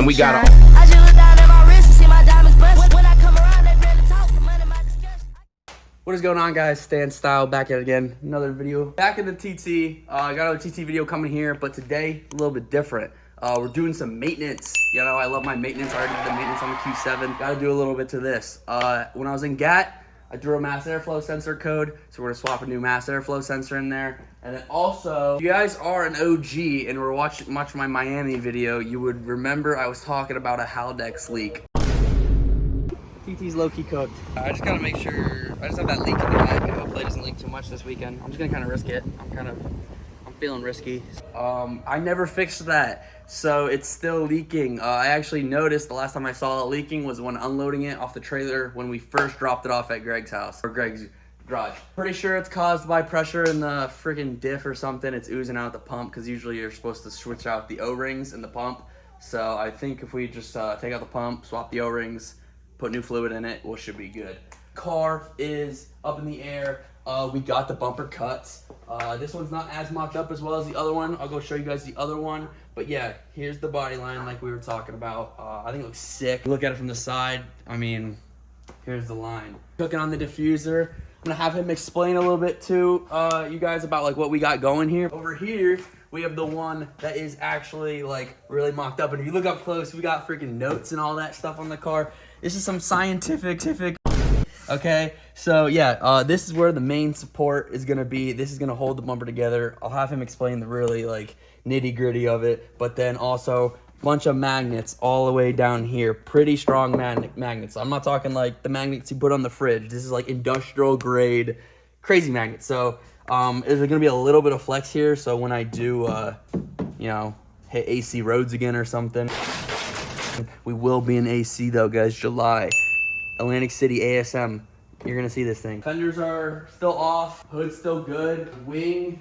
and we got What is going on, guys? Stan Style back at it again. Another video. Back in the TT. I got another TT video coming here, but today a little bit different. We're doing some maintenance. You know, I love my maintenance. I already did the maintenance on the Q7. Got to do a little bit to this. When I was in GAT, I drew a mass airflow sensor code, so we're gonna swap a new mass airflow sensor in there. And then also, if you guys are an OG and were watching my Miami video, you would remember I was talking about a Haldex leak. TT's low-key cooked. I just gotta make sure, I just have that leak in the pipe, but hopefully it doesn't leak too much this weekend. I'm just gonna kind of risk it. I'm feeling risky. I never fixed that, so it's still leaking. I actually noticed the last time I saw it leaking was when unloading it off the trailer when we first dropped it off at Greg's house, or Greg's garage. Pretty sure it's caused by pressure in the freaking diff or something. It's oozing out the pump, because usually you're supposed to switch out the O-rings in the pump. So I think if we just take out the pump, swap the O-rings, put new fluid in it, we should be good. Car is up in the air. We got the bumper cuts. This one's not as mocked up as well as the other one. I'll go show you guys the other one. But yeah, here's the body line like we were talking about. I think it looks sick. Look at it from the side. I mean, here's the line. Cooking on the diffuser. I'm gonna have him explain a little bit to you guys about like what we got going here. Over here, we have the one that is actually like really mocked up. And if you look up close, we got freaking notes and all that stuff on the car. This is some scientific, okay? So yeah, this is where the main support is gonna be. This is gonna hold the bumper together. I'll have him explain the really like nitty gritty of it, but then also a bunch of magnets all the way down here. Pretty strong magnets. I'm not talking like the magnets you put on the fridge. This is like industrial grade, crazy magnets. So there's gonna be a little bit of flex here. So when I do, you know, hit AC roads again or something, we will be in AC though, guys. July, Atlantic City ASM. You're gonna see this thing. Fenders are still off. Hood's still good. Wing.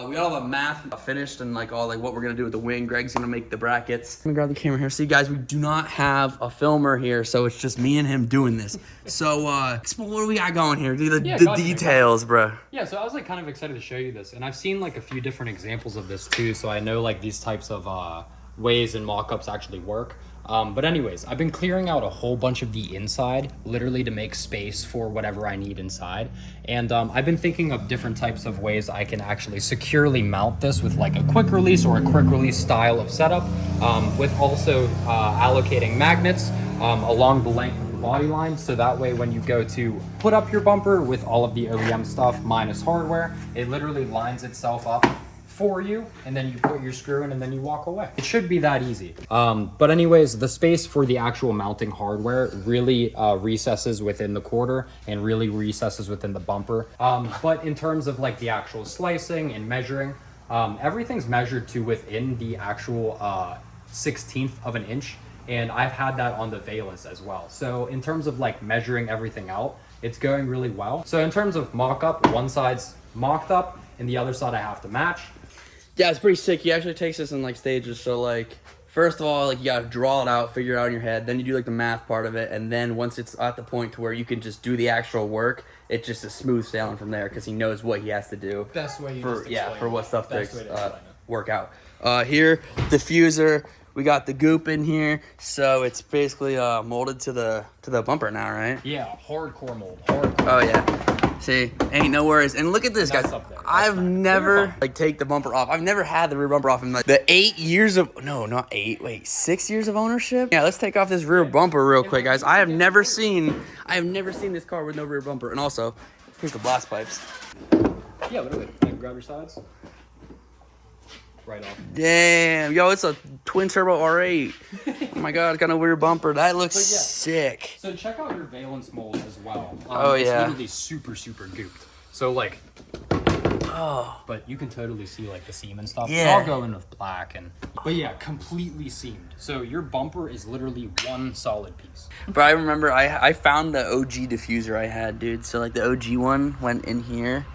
We got all the math finished and like all like what we're gonna do with the wing. Greg's gonna make the brackets. I'm gonna grab the camera here. See, guys, we do not have a filmer here, so it's just me and him doing this. So, what do we got going here? The details, bro. Yeah, so I was like kind of excited to show you this, and I've seen like a few different examples of this too, so I know like these types of ways and mock-ups actually work. But anyways, I've been clearing out a whole bunch of the inside, literally to make space for whatever I need inside. And I've been thinking of different types of ways I can actually securely mount this with like a quick release or a quick release style of setup, with also allocating magnets along the length of the body line. So that way when you go to put up your bumper with all of the OEM stuff minus hardware, it literally lines itself up for you, and then you put your screw in and then you walk away. It should be that easy. But anyways, the space for the actual mounting hardware really recesses within the quarter and really recesses within the bumper. But in terms of like the actual slicing and measuring, everything's measured to within the actual 1/16 of an inch. And I've had that on the Valence as well. So in terms of like measuring everything out, it's going really well. So in terms of mock-up, one side's mocked up and the other side I have to match. Yeah, it's pretty sick. He actually takes this in like stages. So like, first of all, like you gotta draw it out, figure it out in your head. Then you do like the math part of it, and then once it's at the point to where you can just do the actual work, it's just a smooth sailing from there because he knows what he has to do. Best way you for just yeah for what stuff Best to work out. Here, diffuser. We got the goop in here, so it's basically molded to the bumper now, right? Yeah, hardcore mold. Hardcore. Oh yeah. See, ain't no worries. And look at this, guys. I've never like take the bumper off. I've never had the rear bumper off in like the 8 years of, no, not 8, wait, 6 years of ownership. Yeah, let's take off this rear bumper real quick, guys. I have never seen this car with no rear bumper. And also, here's the blast pipes. Yeah, literally. Like, grab your sides. Right off. Damn, yo, it's a twin turbo R8. Oh my god, it's got a weird bumper. That looks sick. So check out your Valence mold as well. Oh yeah. It's literally super gooped. So like, but you can totally see like the seam and stuff. Yeah. It's all going with black but yeah, completely seamed. So your bumper is literally one solid piece. But I remember I found the OG diffuser I had, dude. So like the OG one went in here.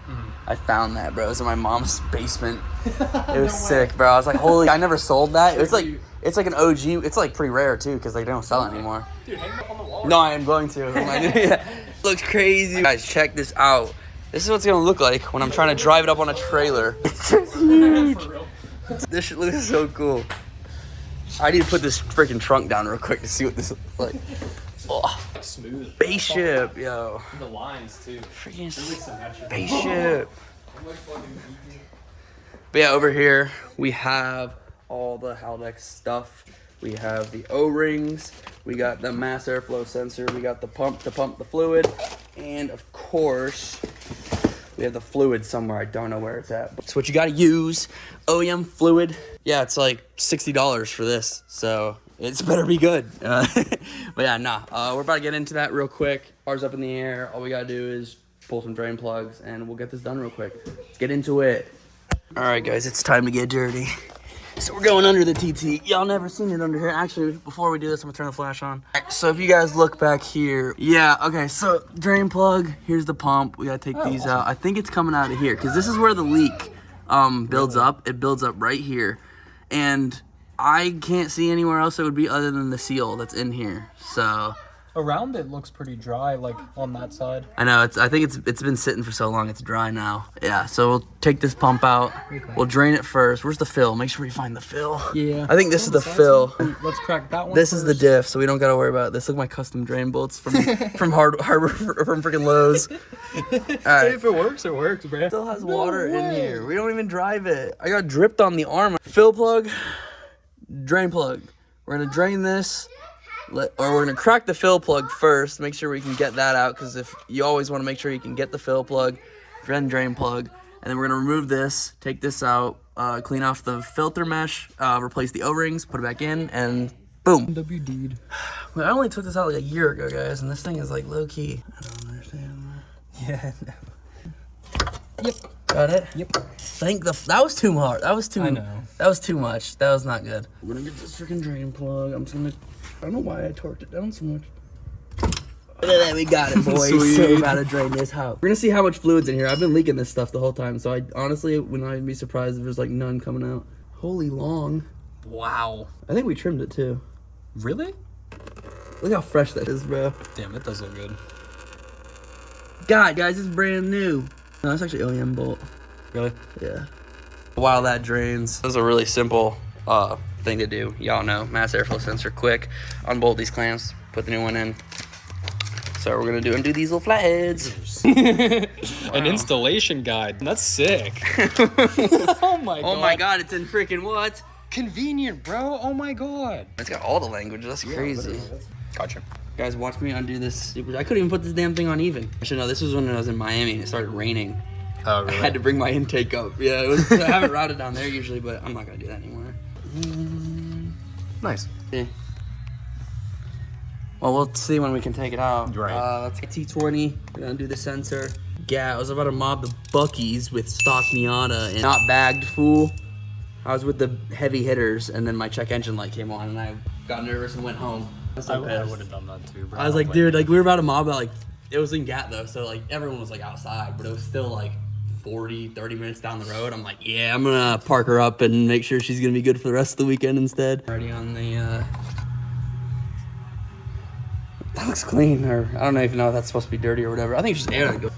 I found that, bro. It was in my mom's basement. It was sick, bro. I was like, holy, I never sold that. It's like an OG. It's like pretty rare too, because they don't sell it anymore. Dude, hang it up on the wall. No, I am going to. Yeah. Looks crazy. Guys, check this out. This is what it's gonna look like when I'm trying to drive it up on a trailer. It's just huge. This shit looks so cool. I need to put this freaking trunk down real quick to see what this looks like. Oh, Smooth. spaceship, yo. The lines too. Freaking Symmetrical. spaceship. But yeah, over here we have all the Haldex stuff. We have the O-rings. We got the mass airflow sensor. We got the pump to pump the fluid. And of course, we have the fluid somewhere. I don't know where it's at. It's what you gotta use. OEM fluid. Yeah, it's like $60 for this. So it's better be good. But yeah, we're about to get into that real quick. Ours up in the air. All we gotta do is pull some drain plugs and we'll get this done real quick. Let's get into it. All right, guys, it's time to get dirty. So we're going under the TT. Y'all never seen it under here. Actually, before we do this, I'm gonna turn the flash on. All right, so if you guys look back here, yeah, okay, so drain plug, here's the pump. We gotta take these out. I think it's coming out of here, because this is where the leak builds up. It builds up right here. And I can't see anywhere else it would be other than the seal that's in here, so. Around it looks pretty dry, like on that side. I know, I think it's been sitting for so long, it's dry now. Yeah, so we'll take this pump out. Okay. We'll drain it first. Where's the fill? Make sure we find the fill. Yeah. I think this is the fill. Let's crack that one This first. is the diff, so we don't gotta worry about this. Look at my custom drain bolts from Harbor from freaking Lowe's. All right. If it works, bro. It still has water in here. We don't even drive it. I got dripped on the arm. Fill plug, drain plug. We're gonna drain this. We're gonna crack the fill plug first, make sure we can get that out, because if you always want to make sure you can get the fill plug, then drain plug, and then we're gonna remove this, take this out, clean off the filter mesh, replace the O-rings, put it back in, and boom. WD'd. I only took this out like a year ago, guys, and this thing is like low key. I don't understand that. Yeah. No. Yep. Got it. Yep. That was too hard. That was too. I know. That was too much. That was not good. We're gonna get this freaking drain plug. I don't know why I torqued it down so much. Look at that, we got it, boys. Sweet. So we're about to drain this out. We're gonna see how much fluid's in here. I've been leaking this stuff the whole time, so I honestly would not even be surprised if there's like none coming out. Holy long. Wow. I think we trimmed it too. Really? Look how fresh that is, bro. Damn, it does look good. God, guys, it's brand new. No, that's actually OEM bolt. Really? Yeah. While that drains, this is a really simple thing to do. Y'all know, mass airflow sensor, quick. Unbolt these clamps, put the new one in. So we're gonna undo these little flatheads. An installation guide. That's sick. Oh my god. Oh my god, it's in freaking what? Convenient, bro. Oh my god. It's got all the language. That's crazy. Gotcha. Guys, watch me undo this. I couldn't even put this damn thing on even. Actually, no, this was when I was in Miami and it started raining. Oh, really? I had to bring my intake up. Yeah, I have it routed down there usually, but I'm not gonna do that anymore. Nice. Yeah. Well, we'll see when we can take it out. Right. Let's get T20. We're gonna do the sensor. Yeah, I was about to mob the Buc-ee's with stock Miata and not bagged, fool. I was with the heavy hitters, and then my check engine light came on, and I got nervous and went home. I would have done that too, bro. I was like, dude, like we were about to mob, but like it was in Gat though, so like everyone was like outside, but it was still like 30 minutes down the road. I'm like, yeah, I'm gonna park her up and make sure she's gonna be good for the rest of the weekend instead. Already on the, that looks clean, or I don't know even know if that's supposed to be dirty or whatever. I think it's just air that goes.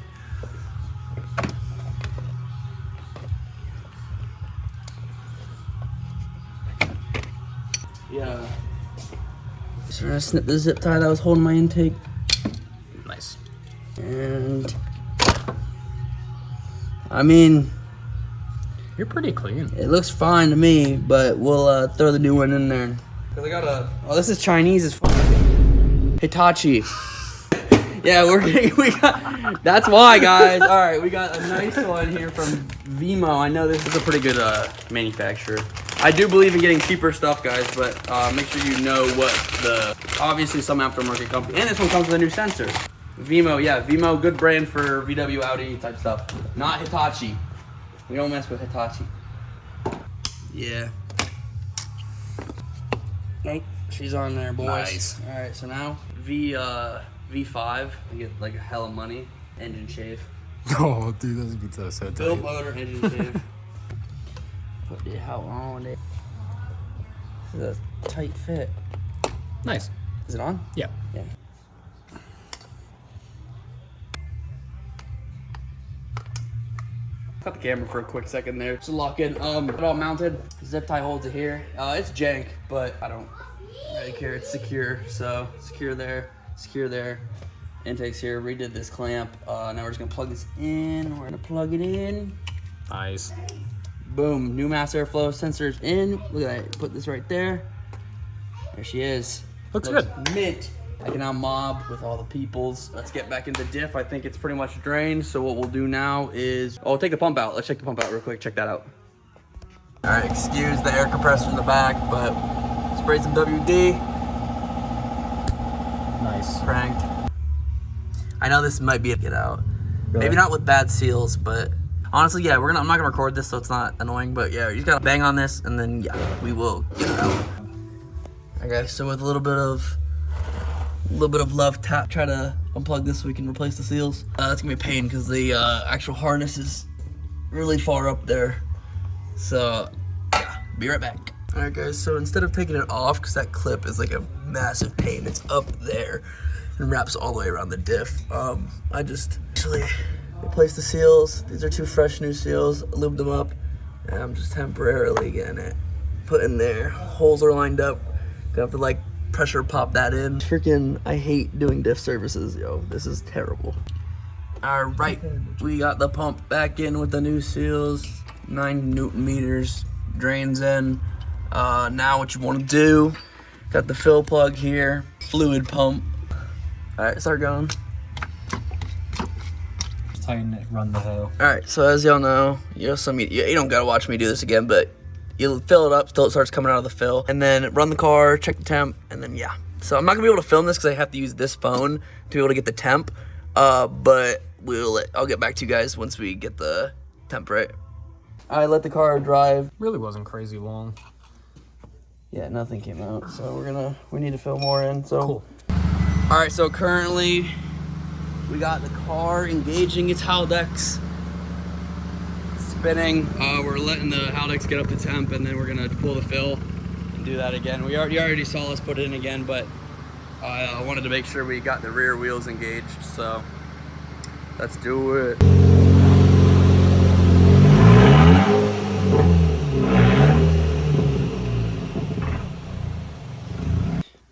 Yeah. So we're gonna snip the zip tie that was holding my intake. Nice. And I mean, You're pretty clean. it looks fine to me, but we'll throw the new one in there. Cause I got oh, this is Chinese as fuck. Hitachi. Yeah, we got, that's why, guys. All right, we got a nice one here from Vimo. I know this is a pretty good manufacturer. I do believe in getting cheaper stuff, guys, but make sure you know what obviously some aftermarket company, and this one comes with a new sensor. Vimo, yeah, Vimo, good brand for VW, Audi type stuff. Not Hitachi. We don't mess with Hitachi. Yeah. Nope, she's on there, boys. Nice. All right, so now V5, you get like a hell of money, engine shave. Oh, dude, that's so Bill tight. motor, engine shave. Put the hell on it. This is a tight fit. Nice. Is it on? Yeah. Yeah. Cut the camera for a quick second there. Just lock in. It all mounted. Zip tie holds it here. It's jank, but I don't really care. It's secure. So secure there, secure there. Intakes here. Redid this clamp. Now we're just gonna plug this in. We're gonna plug it in. Nice. Boom. New mass airflow sensors in. Look at that. Put this right there. There she is. Looks good. Mint. I can now mob with all the peoples. Let's get back into diff. I think it's pretty much drained. So what we'll do now is, oh, take the pump out. Let's check the pump out real quick. Check that out. All right, excuse the air compressor in the back, but spray some WD. Nice. Cranked. I know this might be a get out. Really? Maybe not with bad seals, but honestly, yeah, I'm not gonna record this, so it's not annoying. But yeah, you just gotta bang on this, and then yeah, we will get it out. Okay, so with a little bit of love tap, try to unplug this so we can replace the seals. That's gonna be a pain because the actual harness is really far up there. So yeah, be right back. All right, guys. So instead of taking it off, because that clip is like a massive pain, it's up there and wraps all the way around the diff. I just actually replaced the seals. These are 2 fresh new seals. Lubed them up, and I'm just temporarily getting it put in there. Holes are lined up. Gonna have to like pressure pop that in. Freaking, I hate doing diff services, yo. This is terrible. All right, we got the pump back in with the new seals. 9 Newton meters, drains in. Now what you want to do, got the fill plug here, fluid pump. All right, start going. Just tighten it, run the hose. All right, so as y'all know, you don't gotta watch me do this again, but you fill it up till it starts coming out of the fill, and then run the car, check the temp, and then yeah. So I'm not gonna be able to film this because I have to use this phone to be able to get the temp, but I'll get back to you guys once we get the temp right. I let the car drive. Really wasn't crazy long. Yeah, nothing came out, so we need to fill more in. So Cool. All right, so currently we got the car engaging its Haldex. Spinning. We're letting the Haldex get up to temp, and then we're gonna pull the fill and do that again. You already saw us put it in again, but I wanted to make sure we got the rear wheels engaged, so let's do it.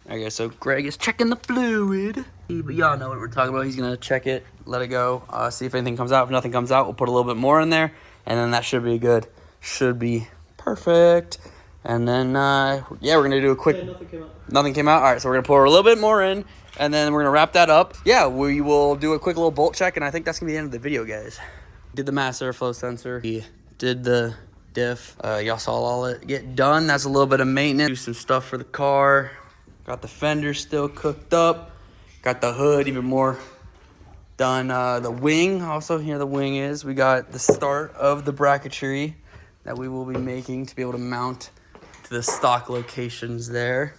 Okay, so Greg is checking the fluid. But y'all know what we're talking about. He's gonna check it, let it go, see if anything comes out. If nothing comes out, we'll put a little bit more in there, and then that should be good. Should be perfect. And then, yeah, we're gonna do a quick... Okay, nothing came out. Nothing came out? All right, so we're gonna pour a little bit more in, and then we're gonna wrap that up. Yeah, we will do a quick little bolt check, and I think that's gonna be the end of the video, guys. Did the mass airflow sensor. We did the diff. Y'all saw all it get done. That's a little bit of maintenance. Do some stuff for the car. Got the fender still cooked up. Got the hood even more done. The wing, also here the wing is. We got the start of the bracketry that we will be making to be able to mount to the stock locations there.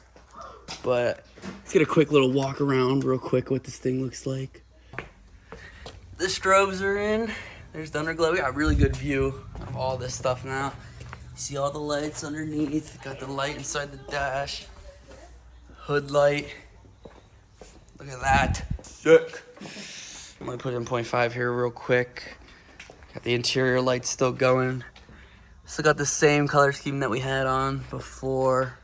But let's get a quick little walk around real quick what this thing looks like. The strobes are in. There's the underglow. We got a really good view of all this stuff now. You see all the lights underneath. Got the light inside the dash. Hood light. Look at that. Sick. I'm gonna put in 0.5 here real quick. Got the interior lights still going. Still got the same color scheme that we had on before.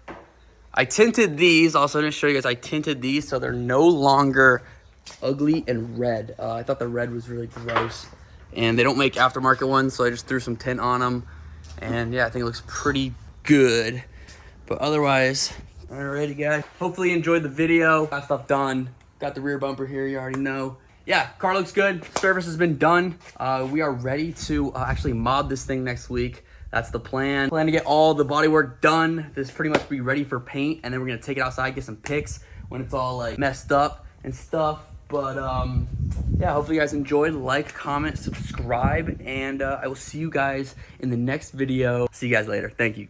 I tinted these. Also, I didn't show you guys. I tinted these so they're no longer ugly and red. I thought the red was really gross. And they don't make aftermarket ones, so I just threw some tint on them. And yeah, I think it looks pretty good. But otherwise... Alrighty, guys. Hopefully you enjoyed the video. Got stuff done. Got the rear bumper here, you already know. Yeah, car looks good. Service has been done. We are ready to actually mod this thing next week. That's the plan. Plan to get all the bodywork done. This pretty much be ready for paint, and then we're gonna take it outside, get some pics when it's all like messed up and stuff. But yeah, hopefully you guys enjoyed. Like, comment, subscribe, and I will see you guys in the next video. See you guys later. Thank you.